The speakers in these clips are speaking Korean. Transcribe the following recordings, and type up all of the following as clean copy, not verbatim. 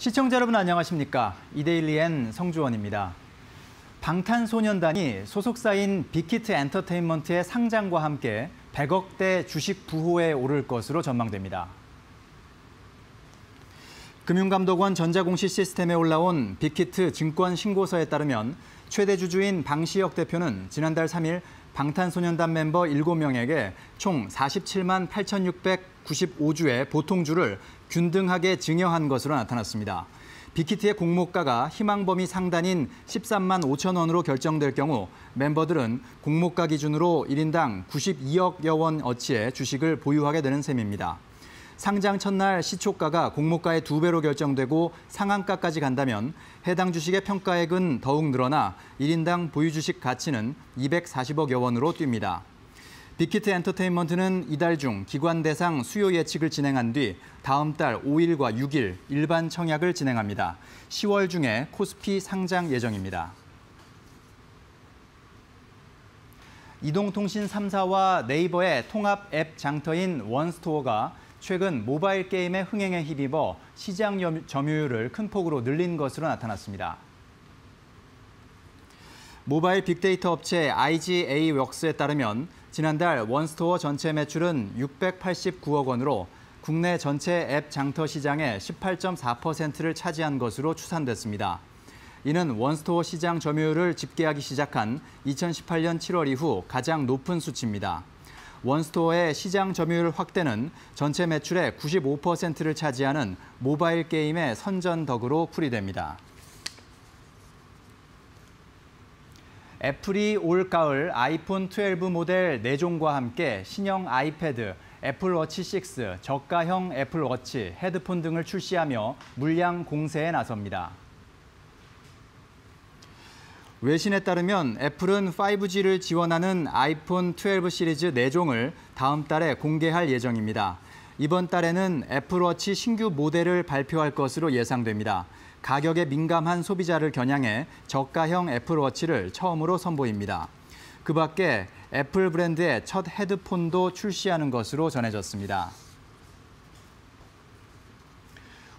시청자 여러분 안녕하십니까? 이데일리엔 성주원입니다. 방탄소년단이 소속사인 빅히트 엔터테인먼트의 상장과 함께 100억대 주식 부호에 오를 것으로 전망됩니다. 금융감독원 전자공시 시스템에 올라온 빅히트 증권 신고서에 따르면 최대 주주인 방시혁 대표는 지난달 3일 방탄소년단 멤버 7명에게 총 47만 8,695주의 보통주를 균등하게 증여한 것으로 나타났습여 빅히트의 공모가가 희망범위 상단인 13만 5천 원으로 결정될 경우 멤버들은 공모가 기준으로 1인당 92억여 원 어치의 주식을 보유하게 되는 셈입니다. 상장 첫날 시초가가 공모가의 2배로 결정되고 상한가까지 간다면 해당 주식의 평가액은 더욱 늘어나 1인당 보유 주식 가치는 240억여 원으로 뜁니다. 빅히트 엔터테인먼트는 이달 중 기관 대상 수요 예측을 진행한 뒤 다음 달 5일과 6일 일반 청약을 진행합니다. 10월 중에 코스피 상장 예정입니다. 이동통신 3사와 네이버의 통합 앱 장터인 원스토어가 최근 모바일 게임의 흥행에 힘입어 시장 점유율을 큰 폭으로 늘린 것으로 나타났습니다. 모바일 빅데이터 업체 IGA웍스에 따르면 지난달 원스토어 전체 매출은 689억 원으로 국내 전체 앱 장터 시장의 18.4%를 차지한 것으로 추산됐습니다. 이는 원스토어 시장 점유율을 집계하기 시작한 2018년 7월 이후 가장 높은 수치입니다. 원스토어의 시장 점유율 확대는 전체 매출의 95%를 차지하는 모바일 게임의 선전덕으로 풀이됩니다. 애플이 올가을 아이폰 12 모델 4종과 함께 신형 아이패드, 애플워치 6, 저가형 애플워치, 헤드폰 등을 출시하며 물량 공세에 나섭니다. 외신에 따르면 애플은 5G를 지원하는 아이폰 12 시리즈 4종을 다음 달에 공개할 예정입니다. 이번 달에는 애플워치 신규 모델을 발표할 것으로 예상됩니다. 가격에 민감한 소비자를 겨냥해 저가형 애플워치를 처음으로 선보입니다. 그 밖에 애플 브랜드의 첫 헤드폰도 출시하는 것으로 전해졌습니다.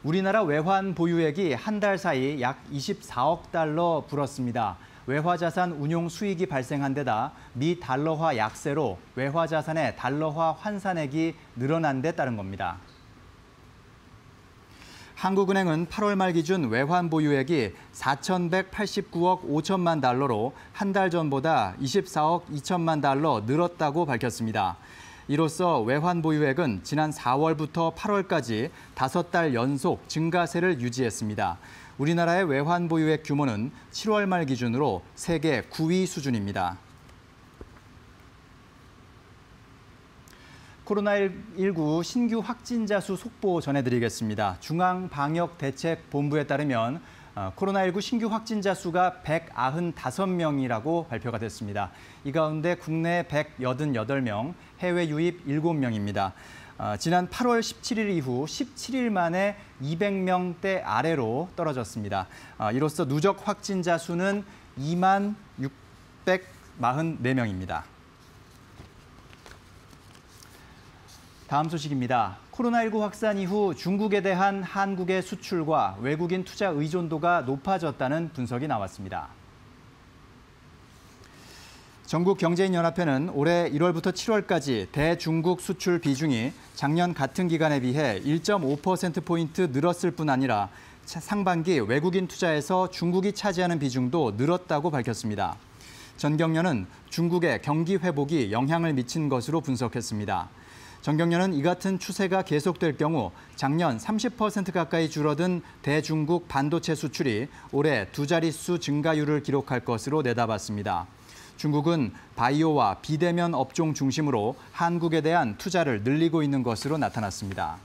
우리나라 외환 보유액이 한 달 사이 약 24억 달러 불었습니다. 외화자산 운용 수익이 발생한 데다 미 달러화 약세로 외화자산의 달러화 환산액이 늘어난 데 따른 겁니다. 한국은행은 8월 말 기준 외환 보유액이 4,189억 5천만 달러로 한 달 전보다 24억 2천만 달러 늘었다고 밝혔습니다. 이로써 외환 보유액은 지난 4월부터 8월까지 5달 연속 증가세를 유지했습니다. 우리나라의 외환 보유액 규모는 7월 말 기준으로 세계 9위 수준입니다. 코로나19 신규 확진자 수 속보 전해드리겠습니다. 중앙방역대책본부에 따르면 코로나19 신규 확진자 수가 195명이라고 발표가 됐습니다. 이 가운데 국내 188명, 해외 유입 7명입니다. 지난 8월 17일 이후 17일 만에 200명대 아래로 떨어졌습니다. 이로써 누적 확진자 수는 2만 644명입니다. 다음 소식입니다. 코로나19 확산 이후 중국에 대한 한국의 수출과 외국인 투자 의존도가 높아졌다는 분석이 나왔습니다. 전국경제인연합회는 올해 1월부터 7월까지 대중국 수출 비중이 작년 같은 기간에 비해 1.5%포인트 늘었을 뿐 아니라 상반기 외국인 투자에서 중국이 차지하는 비중도 늘었다고 밝혔습니다. 전경련은 중국의 경기 회복이 영향을 미친 것으로 분석했습니다. 전경련은 이 같은 추세가 계속될 경우 작년 30% 가까이 줄어든 대중국 반도체 수출이 올해 2자릿수 증가율을 기록할 것으로 내다봤습니다. 중국은 바이오와 비대면 업종 중심으로 한국에 대한 투자를 늘리고 있는 것으로 나타났습니다.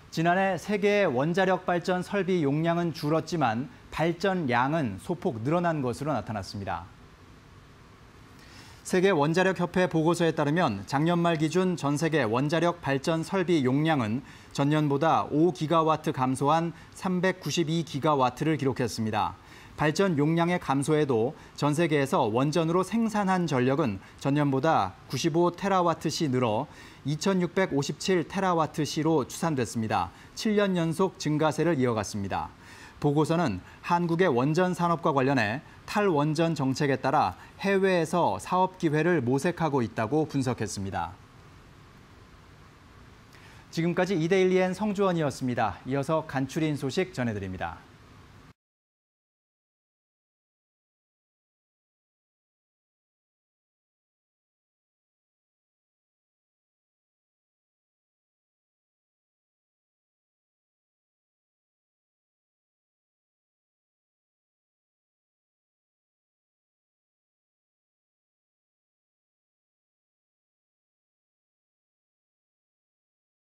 지난해 세계 원자력 발전 설비 용량은 줄었지만 발전량은 소폭 늘어난 것으로 나타났습니다. 세계 원자력협회 보고서에 따르면 작년 말 기준 전 세계 원자력 발전 설비 용량은 전년보다 5기가와트 감소한 392기가와트를 기록했습니다. 발전 용량의 감소에도 전 세계에서 원전으로 생산한 전력은 전년보다 95테라와트시 늘어 2657테라와트시로 추산됐습니다. 7년 연속 증가세를 이어갔습니다. 보고서는 한국의 원전 산업과 관련해 탈원전 정책에 따라 해외에서 사업 기회를 모색하고 있다고 분석했습니다. 지금까지 이데일리엔 성주원이었습니다. 이어서 간추린 소식 전해드립니다.